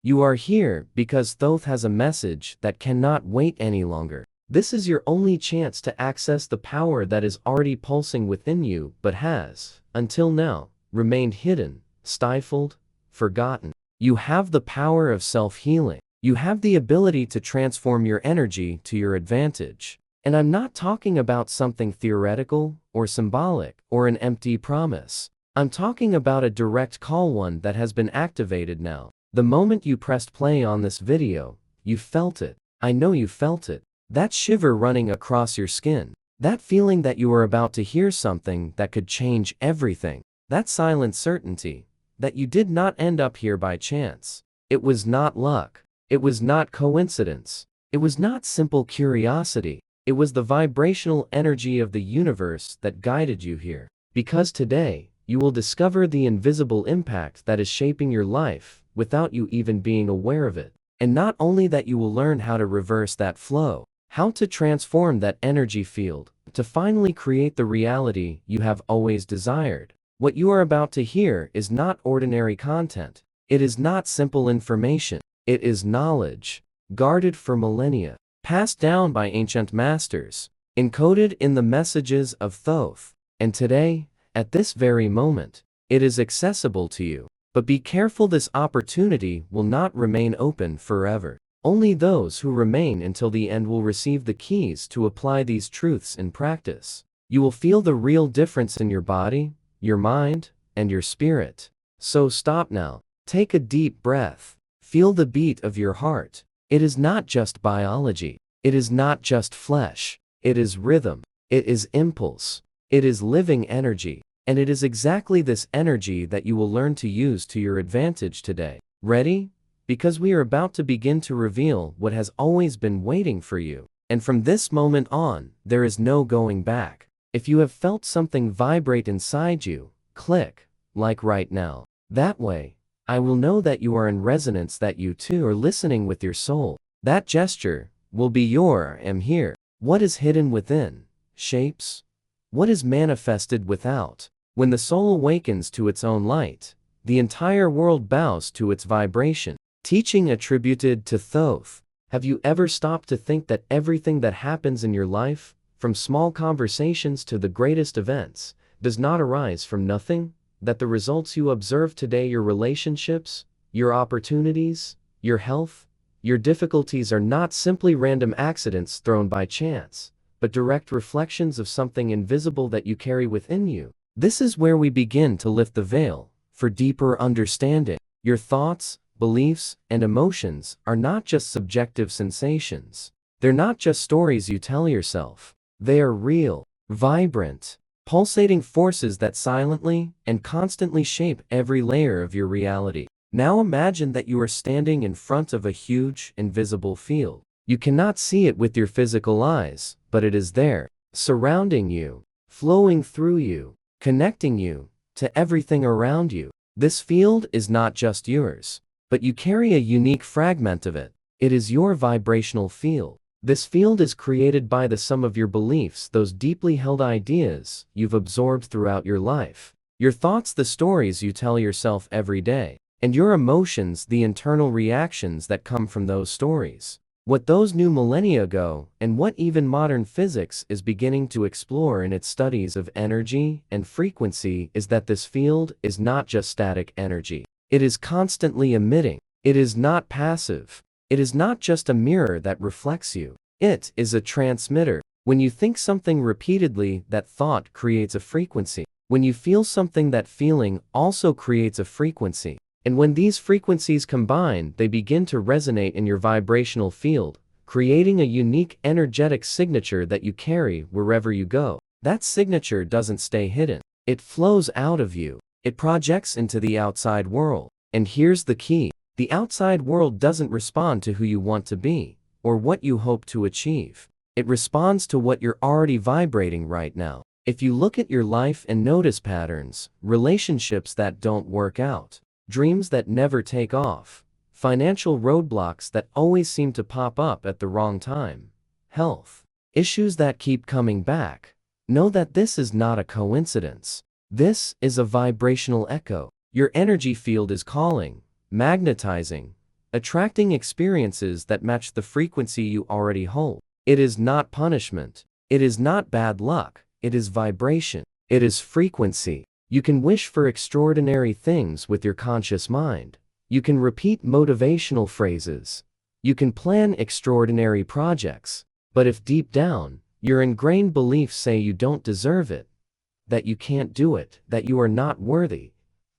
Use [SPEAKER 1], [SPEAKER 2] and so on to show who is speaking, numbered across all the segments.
[SPEAKER 1] You are here because Thoth has a message that cannot wait any longer. This is your only chance to access the power that is already pulsing within you but has, until now, remained hidden, stifled, forgotten. You have the power of self-healing. You have the ability to transform your energy to your advantage. And I'm not talking about something theoretical or symbolic or an empty promise. I'm talking about a direct call, one that has been activated now. The moment you pressed play on this video, you felt it. I know you felt it. That shiver running across your skin. That feeling that you were about to hear something that could change everything. That silent certainty that you did not end up here by chance. It was not luck. It was not coincidence. It was not simple curiosity. It was the vibrational energy of the universe that guided you here. Because today, you will discover the invisible impact that is shaping your life without you even being aware of it. And not only that, you will learn how to reverse that flow, how to transform that energy field, to finally create the reality you have always desired. What you are about to hear is not ordinary content. It is not simple information. It is knowledge, guarded for millennia, passed down by ancient masters, encoded in the messages of Thoth. And today, at this very moment, it is accessible to you. But be careful, this opportunity will not remain open forever. Only those who remain until the end will receive the keys to apply these truths in practice. You will feel the real difference in your body, your mind, and your spirit. So stop now. Take a deep breath. Feel the beat of your heart. It is not just biology. It is not just flesh. It is rhythm. It is impulse. It is living energy. And it is exactly this energy that you will learn to use to your advantage today. Ready? Because we are about to begin to reveal what has always been waiting for you. And from this moment on, there is no going back. If you have felt something vibrate inside you, click, like right now. That way, I will know that you are in resonance, that you too are listening with your soul. That gesture will be your "I am here." What is hidden within shapes what is manifested without. When the soul awakens to its own light, the entire world bows to its vibration. Teaching attributed to Thoth. Have you ever stopped to think that everything that happens in your life, from small conversations to the greatest events, does not arise from nothing? That the results you observe today, your relationships, your opportunities, your health, your difficulties, are not simply random accidents thrown by chance, but direct reflections of something invisible that you carry within you. This is where we begin to lift the veil for deeper understanding. Your thoughts, beliefs, and emotions are not just subjective sensations. They're not just stories you tell yourself. They are real, vibrant, pulsating forces that silently and constantly shape every layer of your reality. Now imagine that you are standing in front of a huge, invisible field. You cannot see it with your physical eyes, but it is there, surrounding you, flowing through you, connecting you to everything around you. This field is not just yours, but you carry a unique fragment of it. It is your vibrational field. This field is created by the sum of your beliefs, those deeply held ideas you've absorbed throughout your life. Your thoughts, the stories you tell yourself every day, and your emotions, the internal reactions that come from those stories. What those knew millennia ago, and what even modern physics is beginning to explore in its studies of energy and frequency, is that this field is not just static energy. It is constantly emitting. It is not passive. It is not just a mirror that reflects you. It is a transmitter. When you think something repeatedly, that thought creates a frequency. When you feel something, that feeling also creates a frequency. And when these frequencies combine, they begin to resonate in your vibrational field, creating a unique energetic signature that you carry wherever you go. That signature doesn't stay hidden. It flows out of you. It projects into the outside world. And here's the key. The outside world doesn't respond to who you want to be, or what you hope to achieve. It responds to what you're already vibrating right now. If you look at your life and notice patterns, relationships that don't work out, dreams that never take off, financial roadblocks that always seem to pop up at the wrong time, health issues that keep coming back, know that this is not a coincidence. This is a vibrational echo. Your energy field is calling, magnetizing, attracting experiences that match the frequency you already hold. It is not punishment. It is not bad luck. It is vibration. It is frequency. You can wish for extraordinary things with your conscious mind. You can repeat motivational phrases. You can plan extraordinary projects. But if deep down, your ingrained beliefs say you don't deserve it, that you can't do it, that you are not worthy,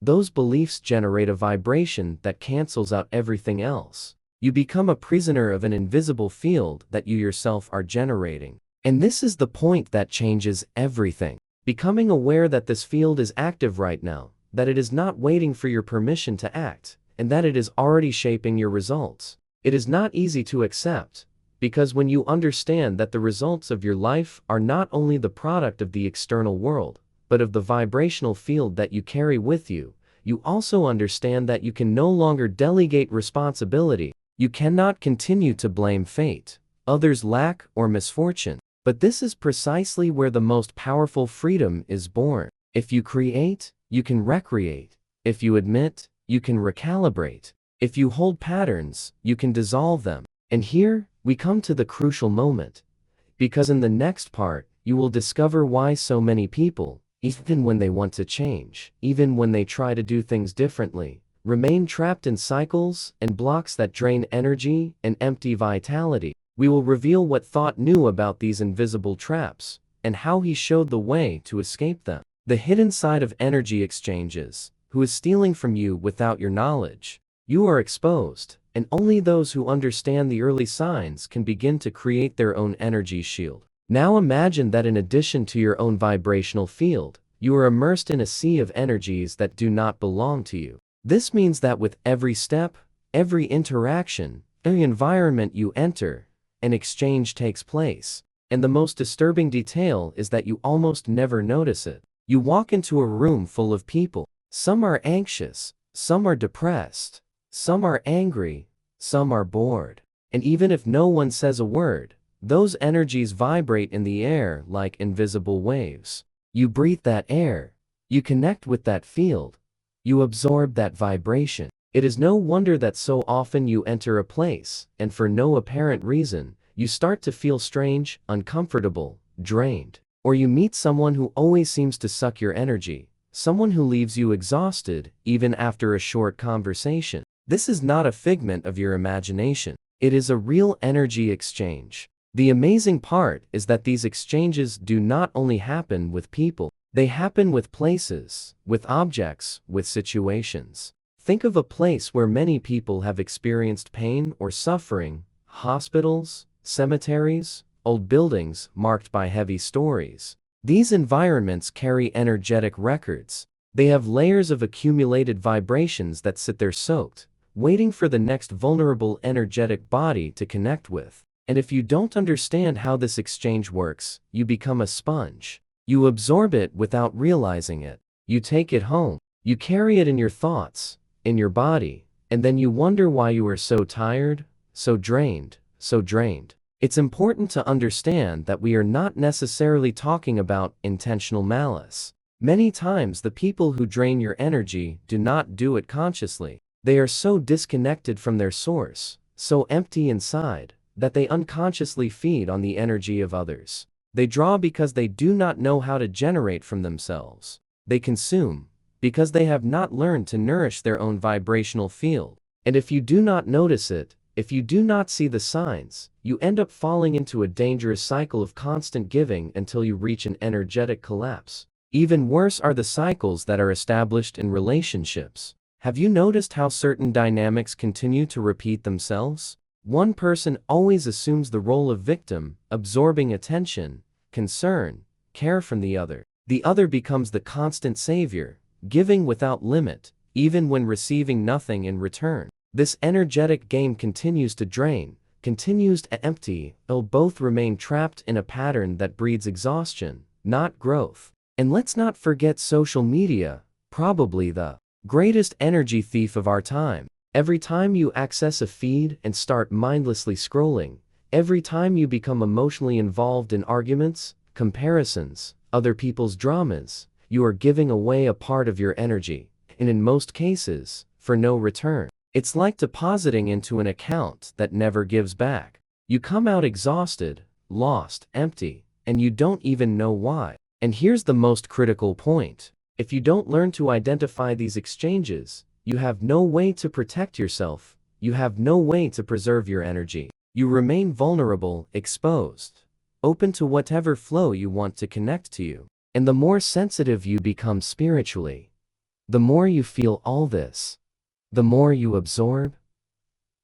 [SPEAKER 1] those beliefs generate a vibration that cancels out everything else. You become a prisoner of an invisible field that you yourself are generating. And this is the point that changes everything. Becoming aware that this field is active right now, that it is not waiting for your permission to act, and that it is already shaping your results. It is not easy to accept, because when you understand that the results of your life are not only the product of the external world, but of the vibrational field that you carry with you, you also understand that you can no longer delegate responsibility. You cannot continue to blame fate, others' lack or misfortune. But this is precisely where the most powerful freedom is born. If you create, you can recreate. If you admit, you can recalibrate. If you hold patterns, you can dissolve them. And here, we come to the crucial moment. Because in the next part, you will discover why so many people, even when they want to change, even when they try to do things differently, remain trapped in cycles and blocks that drain energy and empty vitality. We will reveal what Thoth knew about these invisible traps, and how he showed the way to escape them. The hidden side of energy exchanges, who is stealing from you without your knowledge. You are exposed, and only those who understand the early signs can begin to create their own energy shield. Now imagine that in addition to your own vibrational field, you are immersed in a sea of energies that do not belong to you. This means that with every step, every interaction, every environment you enter, an exchange takes place. And the most disturbing detail is that you almost never notice it. You walk into a room full of people. Some are anxious, some are depressed, some are angry, some are bored. And even if no one says a word, those energies vibrate in the air like invisible waves. You breathe that air. You connect with that field. You absorb that vibration. It is no wonder that so often you enter a place, and for no apparent reason, you start to feel strange, uncomfortable, drained. Or you meet someone who always seems to suck your energy, someone who leaves you exhausted, even after a short conversation. This is not a figment of your imagination. It is a real energy exchange. The amazing part is that these exchanges do not only happen with people, they happen with places, with objects, with situations. Think of a place where many people have experienced pain or suffering: hospitals, cemeteries, old buildings marked by heavy stories. These environments carry energetic records. They have layers of accumulated vibrations that sit there soaked, waiting for the next vulnerable energetic body to connect with. And if you don't understand how this exchange works, you become a sponge. You absorb it without realizing it. You take it home. You carry it in your thoughts, in your body, and then you wonder why you are so tired, so drained, so drained. It's important to understand that we are not necessarily talking about intentional malice. Many times the people who drain your energy do not do it consciously. They are so disconnected from their source, so empty inside, that they unconsciously feed on the energy of others. They draw because they do not know how to generate from themselves. They consume because they have not learned to nourish their own vibrational field. And if you do not notice it, if you do not see the signs, you end up falling into a dangerous cycle of constant giving until you reach an energetic collapse. Even worse are the cycles that are established in relationships. Have you noticed how certain dynamics continue to repeat themselves? One person always assumes the role of victim, absorbing attention, concern, care from the other. The other becomes the constant savior, giving without limit, even when receiving nothing in return. This energetic game continues to drain, continues to empty, till both remain trapped in a pattern that breeds exhaustion, not growth. And let's not forget social media, probably the greatest energy thief of our time. Every time you access a feed and start mindlessly scrolling, every time you become emotionally involved in arguments, comparisons, other people's dramas, you are giving away a part of your energy, and in most cases, for no return. It's like depositing into an account that never gives back. You come out exhausted, lost, empty, and you don't even know why. And here's the most critical point. If you don't learn to identify these exchanges, you have no way to protect yourself. You have no way to preserve your energy. You remain vulnerable, exposed, open to whatever flow you want to connect to you. And the more sensitive you become spiritually, the more you feel all this, the more you absorb,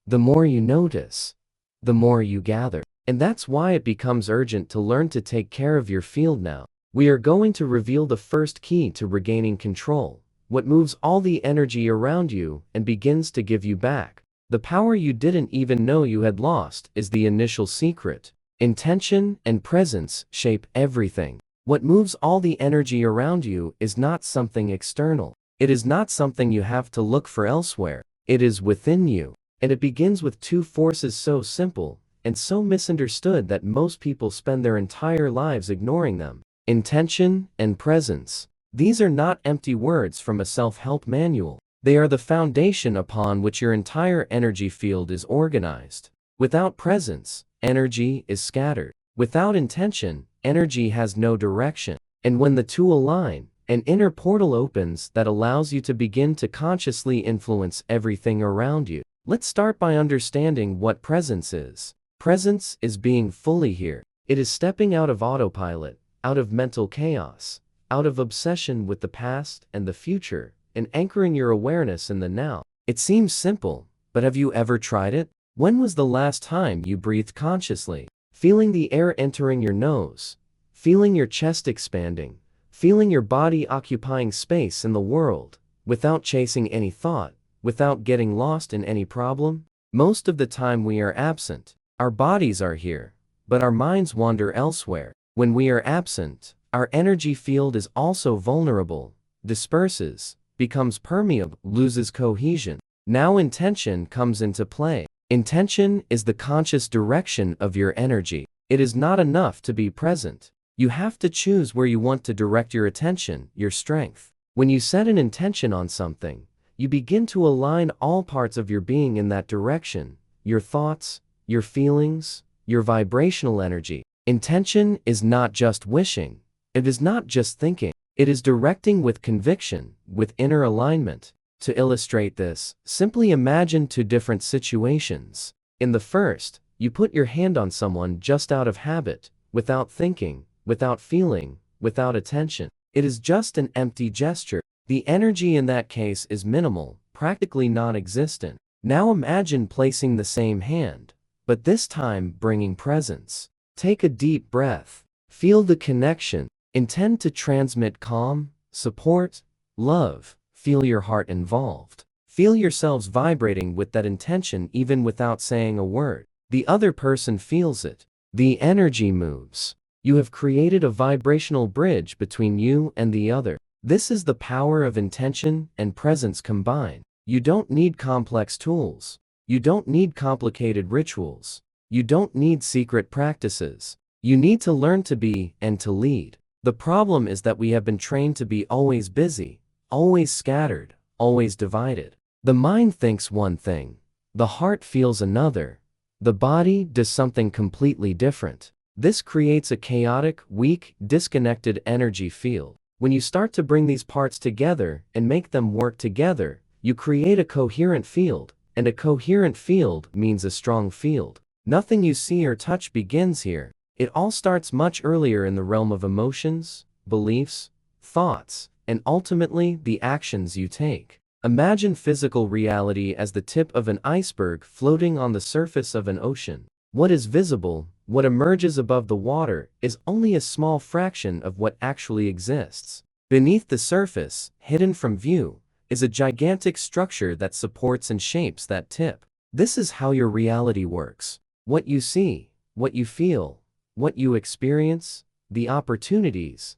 [SPEAKER 1] the more you notice, the more you gather. And that's why it becomes urgent to learn to take care of your field now. We are going to reveal the first key to regaining control, what moves all the energy around you and begins to give you back. The power you didn't even know you had lost is the initial secret. Intention and presence shape everything. What moves all the energy around you is not something external. It is not something you have to look for elsewhere. It is within you. And it begins with two forces so simple and so misunderstood that most people spend their entire lives ignoring them. Intention and presence. These are not empty words from a self-help manual. They are the foundation upon which your entire energy field is organized. Without presence, energy is scattered. Without intention, energy has no direction. And when the two align, an inner portal opens that allows you to begin to consciously influence everything around you. Let's start by understanding what presence is. Presence is being fully here. It is stepping out of autopilot, out of mental chaos, out of obsession with the past and the future, and anchoring your awareness in the now. It seems simple, but have you ever tried it? When was the last time you breathed consciously? Feeling the air entering your nose, feeling your chest expanding, feeling your body occupying space in the world, without chasing any thought, without getting lost in any problem? Most of the time we are absent. Our bodies are here, but our minds wander elsewhere. When we are absent, our energy field is also vulnerable, disperses, becomes permeable, loses cohesion. Now intention comes into play. Intention is the conscious direction of your energy. It is not enough to be present. You have to choose where you want to direct your attention, your strength. When you set an intention on something, you begin to align all parts of your being in that direction, your thoughts, your feelings, your vibrational energy. Intention is not just wishing. It is not just thinking. It is directing with conviction, with inner alignment. To illustrate this, simply imagine two different situations. In the first, you put your hand on someone just out of habit, without thinking, without feeling, without attention. It is just an empty gesture. The energy in that case is minimal, practically non-existent. Now imagine placing the same hand, but this time bringing presence. Take a deep breath. Feel the connection. Intend to transmit calm, support, love. Feel your heart involved. Feel yourselves vibrating with that intention even without saying a word. The other person feels it. The energy moves. You have created a vibrational bridge between you and the other. This is the power of intention and presence combined. You don't need complex tools. You don't need complicated rituals. You don't need secret practices. You need to learn to be and to lead. The problem is that we have been trained to be always busy, always scattered, always divided. The mind thinks one thing, the heart feels another, the body does something completely different. This creates a chaotic, weak, disconnected energy field. When you start to bring these parts together and make them work together, you create a coherent field, and a coherent field means a strong field. Nothing you see or touch begins here. It all starts much earlier in the realm of emotions, beliefs, thoughts, and ultimately the actions you take. Imagine physical reality as the tip of an iceberg floating on the surface of an ocean. What is visible, what emerges above the water, is only a small fraction of what actually exists. Beneath the surface, hidden from view, is a gigantic structure that supports and shapes that tip. This is how your reality works. What you see, what you feel, what you experience, the opportunities,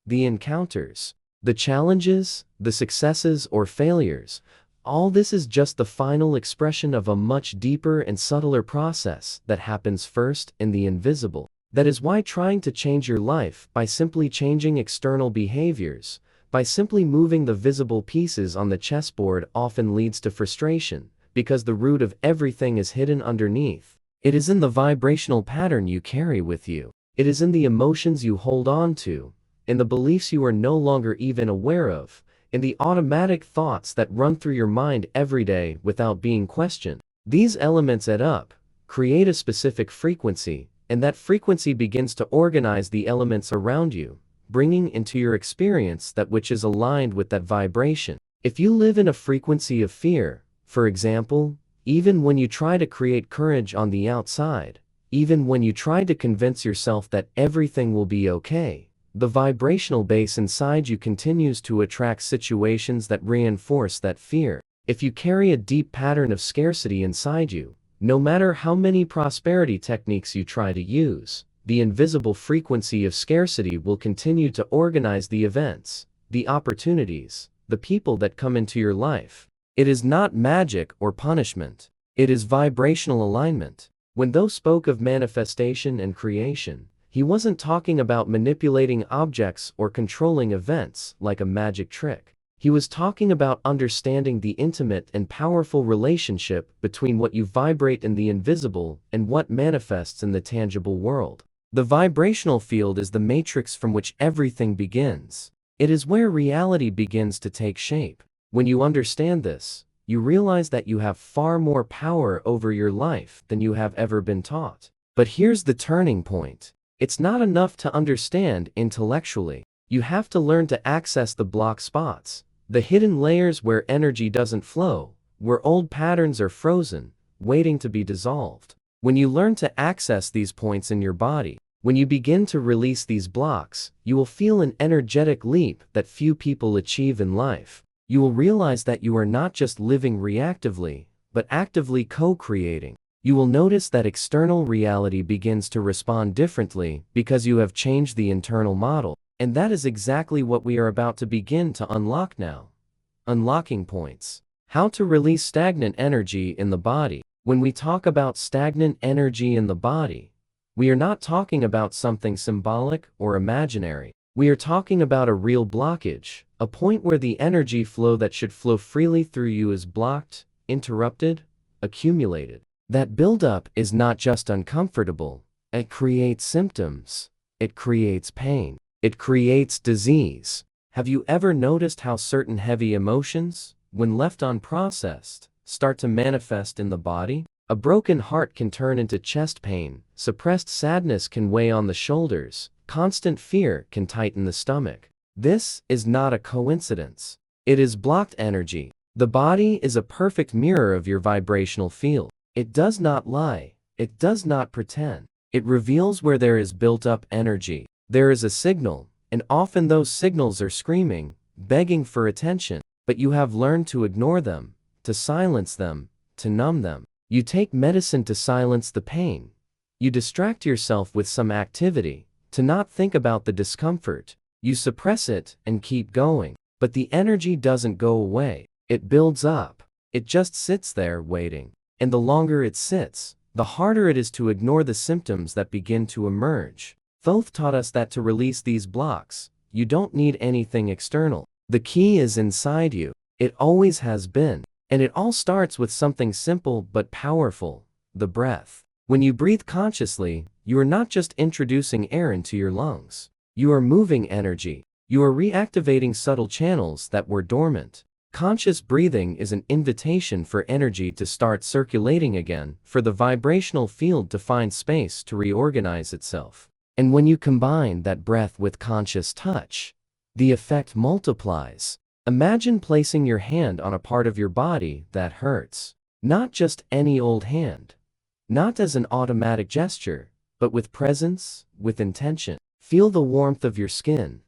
[SPEAKER 1] the encounters, the challenges, the successes or failures, all this is just the final expression of a much deeper and subtler process that happens first in the invisible. That is why trying to change your life by simply changing external behaviors, by simply moving the visible pieces on the chessboard often leads to frustration, because the root of everything is hidden underneath. It is in the vibrational pattern you carry with you. It is in the emotions you hold on to, in the beliefs you are no longer even aware of, in the automatic thoughts that run through your mind every day without being questioned. These elements add up, create a specific frequency, and that frequency begins to organize the elements around you, bringing into your experience that which is aligned with that vibration. If you live in a frequency of fear, for example, even when you try to create courage on the outside, even when you try to convince yourself that everything will be okay, the vibrational base inside you continues to attract situations that reinforce that fear. If you carry a deep pattern of scarcity inside you, no matter how many prosperity techniques you try to use, the invisible frequency of scarcity will continue to organize the events, the opportunities, the people that come into your life. It is not magic or punishment. It is vibrational alignment. When Thoth spoke of manifestation and creation, he wasn't talking about manipulating objects or controlling events like a magic trick. He was talking about understanding the intimate and powerful relationship between what you vibrate in the invisible and what manifests in the tangible world. The vibrational field is the matrix from which everything begins. It is where reality begins to take shape. When you understand this, you realize that you have far more power over your life than you have ever been taught. But here's the turning point. It's not enough to understand intellectually. You have to learn to access the block spots, the hidden layers where energy doesn't flow, where old patterns are frozen, waiting to be dissolved. When you learn to access these points in your body, when you begin to release these blocks, you will feel an energetic leap that few people achieve in life. You will realize that you are not just living reactively, but actively co-creating. You will notice that external reality begins to respond differently because you have changed the internal model. And that is exactly what we are about to begin to unlock now. Unlocking points. How to release stagnant energy in the body. When we talk about stagnant energy in the body, we are not talking about something symbolic or imaginary. We are talking about a real blockage, a point where the energy flow that should flow freely through you is blocked, interrupted, accumulated. That buildup is not just uncomfortable. It creates symptoms. It creates pain. It creates disease. Have you ever noticed how certain heavy emotions, when left unprocessed, start to manifest in the body? A broken heart can turn into chest pain, suppressed sadness can weigh on the shoulders, constant fear can tighten the stomach. This is not a coincidence. It is blocked energy. The body is a perfect mirror of your vibrational field. It does not lie. It does not pretend. It reveals where there is built-up energy. There is a signal, and often those signals are screaming, begging for attention, but you have learned to ignore them, to silence them, to numb them. You take medicine to silence the pain. You distract yourself with some activity, to not think about the discomfort. You suppress it and keep going, but the energy doesn't go away. It builds up. It just sits there waiting. And the longer it sits, the harder it is to ignore the symptoms that begin to emerge. Thoth taught us that to release these blocks, you don't need anything external. The key is inside you. It always has been. And it all starts with something simple but powerful, the breath. When you breathe consciously, you are not just introducing air into your lungs. You are moving energy. You are reactivating subtle channels that were dormant. Conscious breathing is an invitation for energy to start circulating again, for the vibrational field to find space to reorganize itself. And when you combine that breath with conscious touch, the effect multiplies. Imagine placing your hand on a part of your body that hurts. Not just any old hand. Not as an automatic gesture, but with presence, with intention. Feel the warmth of your skin.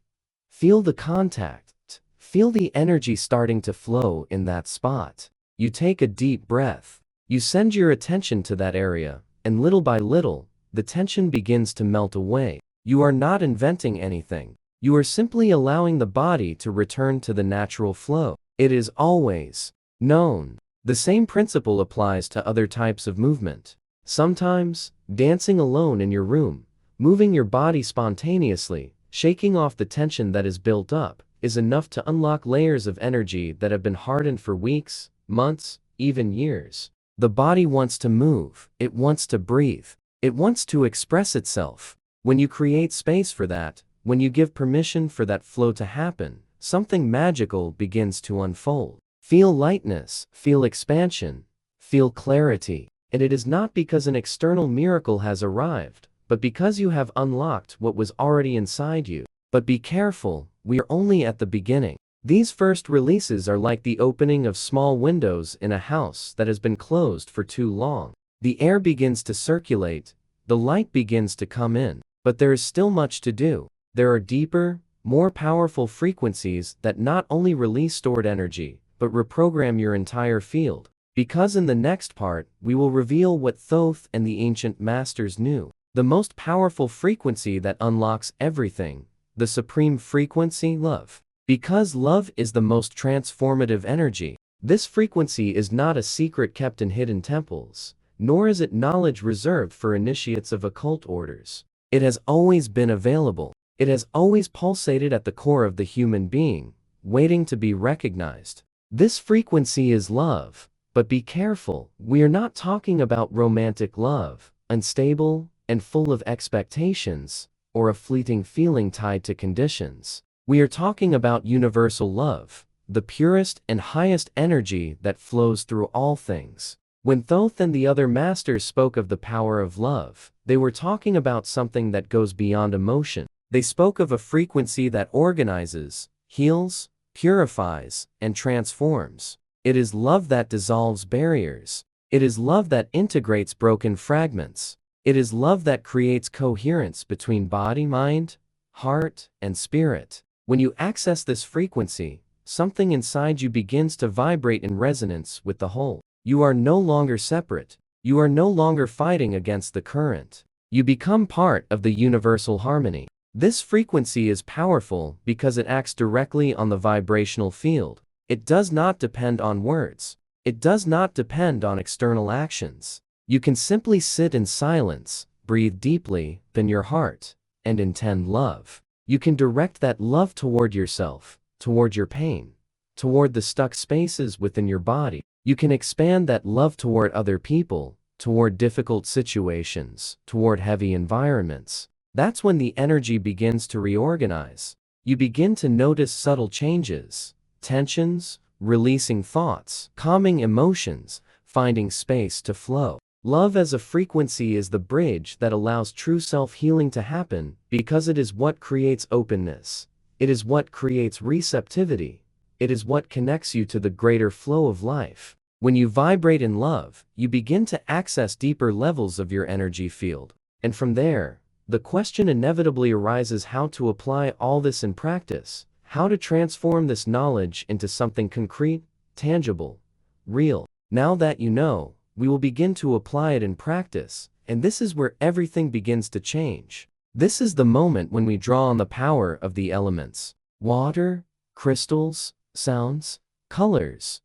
[SPEAKER 1] Feel the contact. Feel the energy starting to flow in that spot. You take a deep breath. You send your attention to that area, and little by little, the tension begins to melt away. You are not inventing anything. You are simply allowing the body to return to the natural flow. It is always known. The same principle applies to other types of movement. Sometimes, dancing alone in your room, moving your body spontaneously, shaking off the tension that is built up, is enough to unlock layers of energy that have been hardened for weeks, months, even years. The body wants to move, it wants to breathe, it wants to express itself. When you create space for that, when you give permission for that flow to happen, something magical begins to unfold. Feel lightness, feel expansion, feel clarity. And it is not because an external miracle has arrived, but because you have unlocked what was already inside you. But be careful, we are only at the beginning. These first releases are like the opening of small windows in a house that has been closed for too long. The air begins to circulate, the light begins to come in. But there is still much to do. There are deeper, more powerful frequencies that not only release stored energy, but reprogram your entire field. Because in the next part, we will reveal what Thoth and the ancient masters knew. The most powerful frequency that unlocks everything, the supreme frequency, love. Because love is the most transformative energy, this frequency is not a secret kept in hidden temples, nor is it knowledge reserved for initiates of occult orders. It has always been available. It has always pulsated at the core of the human being, waiting to be recognized. This frequency is love. But be careful, we are not talking about romantic love, unstable and full of expectations, or a fleeting feeling tied to conditions. We are talking about universal love, the purest and highest energy that flows through all things. When Thoth and the other masters spoke of the power of love, they were talking about something that goes beyond emotion. They spoke of a frequency that organizes, heals, purifies, and transforms. It is love that dissolves barriers. It is love that integrates broken fragments. It is love that creates coherence between body, mind, heart, and spirit. When you access this frequency, something inside you begins to vibrate in resonance with the whole. You are no longer separate. You are no longer fighting against the current. You become part of the universal harmony. This frequency is powerful because it acts directly on the vibrational field. It does not depend on words. It does not depend on external actions. You can simply sit in silence, breathe deeply, in your heart, and intend love. You can direct that love toward yourself, toward your pain, toward the stuck spaces within your body. You can expand that love toward other people, toward difficult situations, toward heavy environments. That's when the energy begins to reorganize. You begin to notice subtle changes. Tensions, releasing thoughts, calming emotions, finding space to flow. Love as a frequency is the bridge that allows true self-healing to happen because it is what creates openness. It is what creates receptivity. It is what connects you to the greater flow of life. When you vibrate in love, you begin to access deeper levels of your energy field. And from there, the question inevitably arises how to apply all this in practice. How to transform this knowledge into something concrete, tangible, real. Now that you know, we will begin to apply it in practice, and this is where everything begins to change. This is the moment when we draw on the power of the elements. Water, crystals, sounds, colors.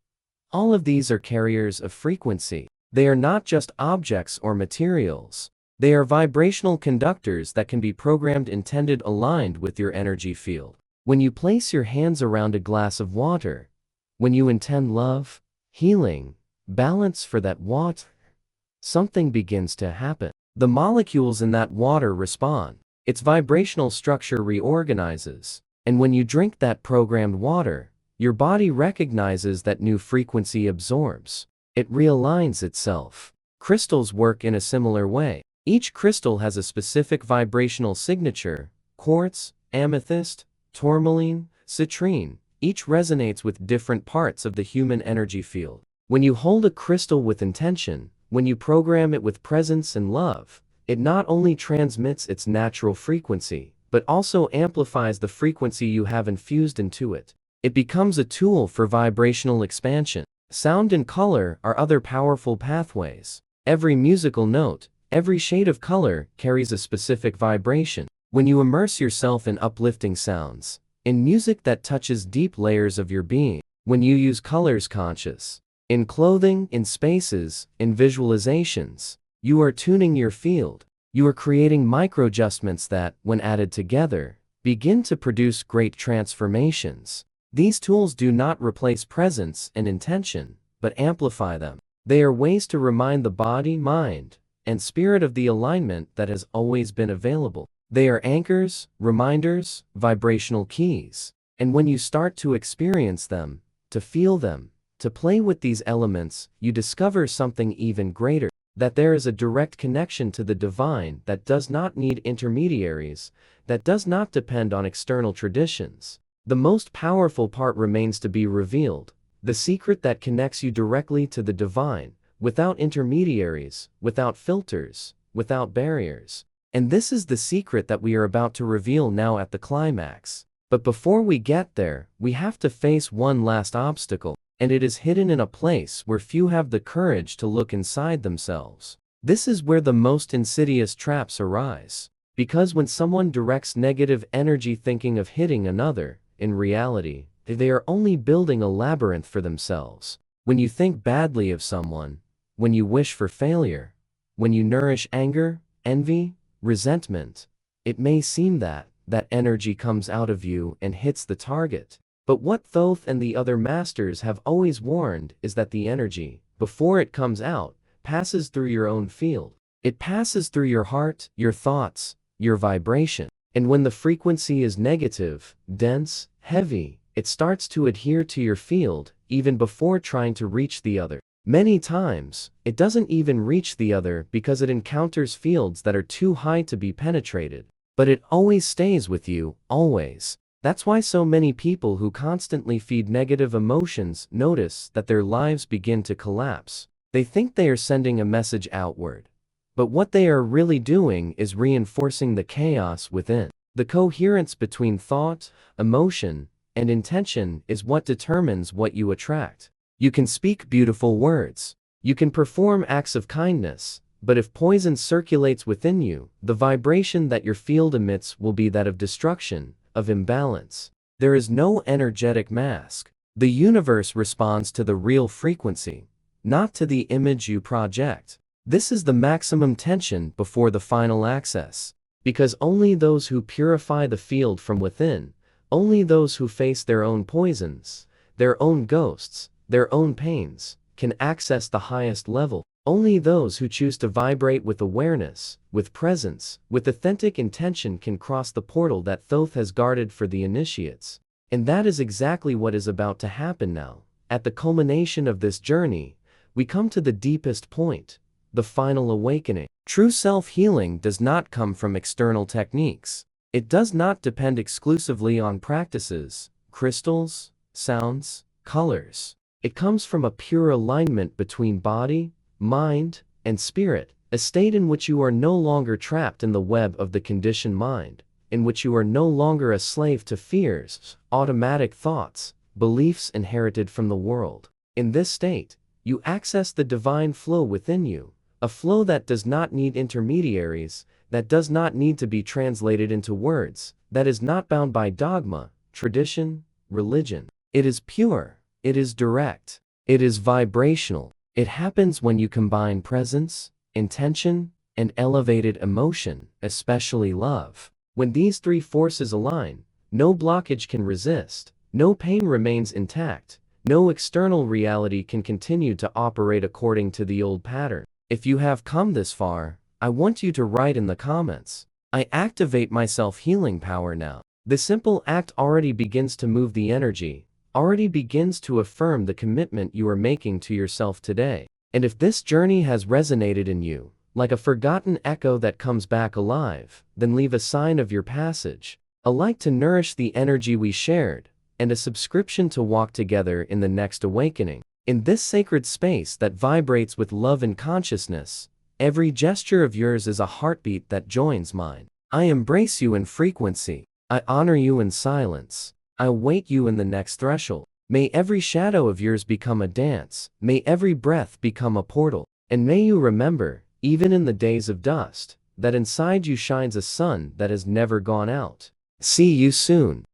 [SPEAKER 1] All of these are carriers of frequency. They are not just objects or materials. They are vibrational conductors that can be programmed, intended, aligned with your energy field. When you place your hands around a glass of water, when you intend love, healing, balance for that water, something begins to happen. The molecules in that water respond. Its vibrational structure reorganizes. And when you drink that programmed water, your body recognizes that new frequency, absorbs. It realigns itself. Crystals work in a similar way. Each crystal has a specific vibrational signature: quartz, amethyst, tourmaline, citrine. Each resonates with different parts of the human energy field. When you hold a crystal with intention, when you program it with presence and love, it not only transmits its natural frequency, but also amplifies the frequency you have infused into it. It becomes a tool for vibrational expansion. Sound and color are other powerful pathways. Every musical note, every shade of color carries a specific vibration. When you immerse yourself in uplifting sounds, in music that touches deep layers of your being, when you use colors conscious, in clothing, in spaces, in visualizations, you are tuning your field. You are creating micro-adjustments that, when added together, begin to produce great transformations. These tools do not replace presence and intention. but amplify them. They are ways to remind the body, mind, and spirit of the alignment that has always been available. They are anchors, reminders, vibrational keys. And when you start to experience them, to feel them, to play with these elements, you discover something even greater. That there is a direct connection to the divine that does not need intermediaries, that does not depend on external traditions. The most powerful part remains to be revealed, the secret that connects you directly to the divine, without intermediaries, without filters, without barriers. And this is the secret that we are about to reveal now at the climax. But before we get there, we have to face one last obstacle, and it is hidden in a place where few have the courage to look inside themselves. This is where the most insidious traps arise. Because when someone directs negative energy thinking of hitting another, in reality, they are only building a labyrinth for themselves. When you think badly of someone, when you wish for failure, when you nourish anger, envy, resentment, it may seem that energy comes out of you and hits the target. But what Thoth and the other masters have always warned is that the energy, before it comes out, passes through your own field. It passes through your heart, your thoughts, your vibration. And when the frequency is negative, dense, heavy, it starts to adhere to your field, even before trying to reach the other. Many times, it doesn't even reach the other because it encounters fields that are too high to be penetrated. But it always stays with you, always. That's why so many people who constantly feed negative emotions notice that their lives begin to collapse. They think they are sending a message outward. But what they are really doing is reinforcing the chaos within. The coherence between thought, emotion, and intention is what determines what you attract. You can speak beautiful words. You can perform acts of kindness. But if poison circulates within you, the vibration that your field emits will be that of destruction, of imbalance. There is no energetic mask. The universe responds to the real frequency, not to the image you project. This is the maximum tension before the final access. Because only those who purify the field from within, only those who face their own poisons, their own ghosts, their own pains, can access the highest level. Only those who choose to vibrate with awareness, with presence, with authentic intention can cross the portal that Thoth has guarded for the initiates. And that is exactly what is about to happen now. At the culmination of this journey, we come to the deepest point, the final awakening. True self-healing does not come from external techniques. It does not depend exclusively on practices, crystals, sounds, colors. It comes from a pure alignment between body, mind, and spirit, a state in which you are no longer trapped in the web of the conditioned mind, in which you are no longer a slave to fears, automatic thoughts, beliefs inherited from the world. In this state, you access the divine flow within you, a flow that does not need intermediaries, that does not need to be translated into words, that is not bound by dogma, tradition, religion. It is pure, it is direct, it is vibrational. It happens when you combine presence, intention, and elevated emotion, especially love. When these three forces align, no blockage can resist, no pain remains intact, no external reality can continue to operate according to the old pattern. If you have come this far, I want you to write in the comments, "I activate my self-healing power now." The simple act already begins to move the energy, already begins to affirm the commitment you are making to yourself today. And if this journey has resonated in you, like a forgotten echo that comes back alive, then leave a sign of your passage, a like to nourish the energy we shared, and a subscription to walk together in the next awakening. In this sacred space that vibrates with love and consciousness, every gesture of yours is a heartbeat that joins mine. I embrace you in frequency. I honor you in silence. I await you in the next threshold. May every shadow of yours become a dance. May every breath become a portal. And may you remember, even in the days of dust, that inside you shines a sun that has never gone out. See you soon.